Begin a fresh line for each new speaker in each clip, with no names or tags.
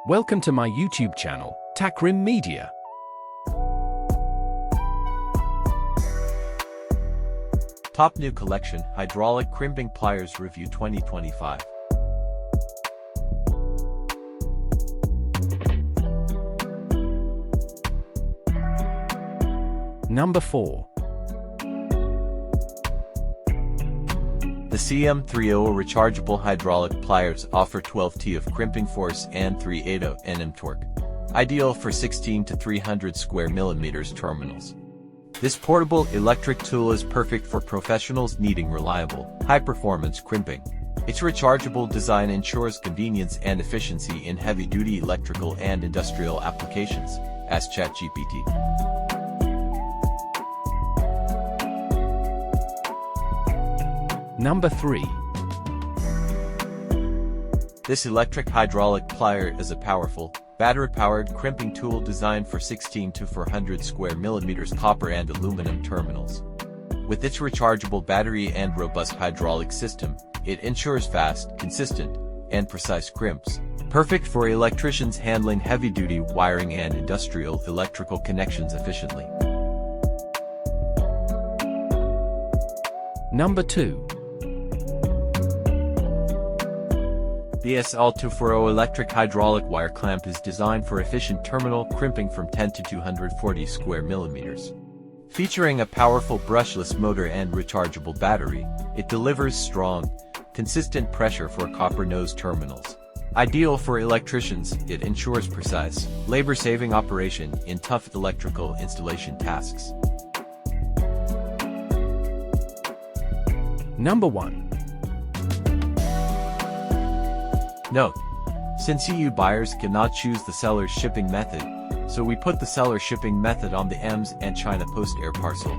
Welcome to my YouTube channel, Takrim Media.
Top New Collection Hydraulic Crimping Pliers Review 2025.
Number 4.
The CM30 rechargeable hydraulic pliers offer 12 T of crimping force and 3/8 Nm torque, ideal for 16 to 300 square millimeters terminals. This portable electric tool is perfect for professionals needing reliable, high-performance crimping. Its rechargeable design ensures convenience and efficiency in heavy-duty electrical and industrial applications, as ChatGPT.
Number 3.
This electric hydraulic plier is a powerful, battery-powered crimping tool designed for 16 to 400 square millimeters copper and aluminum terminals. With its rechargeable battery and robust hydraulic system, it ensures fast, consistent, and precise crimps, perfect for electricians handling heavy-duty wiring and industrial electrical connections efficiently.
Number 2.
The SL240 electric hydraulic wire clamp is designed for efficient terminal crimping from 10 to 240 square millimeters. Featuring a powerful brushless motor and rechargeable battery, it delivers strong, consistent pressure for copper nose terminals. Ideal for electricians, it ensures precise, labor-saving operation in tough electrical installation tasks.
Number 1.
Note: since EU buyers cannot choose the seller's shipping method, so we put the seller shipping method on the EMS and China Post Air parcel.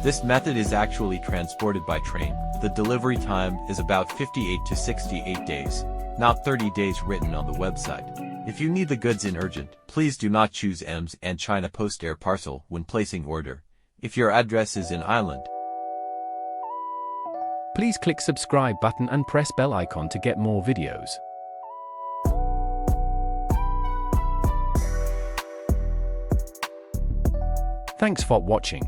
This method is actually transported by train. The delivery time is about 58 to 68 days, not 30 days written on the website. If you need the goods in urgent, please do not choose EMS and China Post Air parcel when placing order, if your address is in Ireland.
Please click subscribe button and press bell icon to get more videos. Thanks for watching.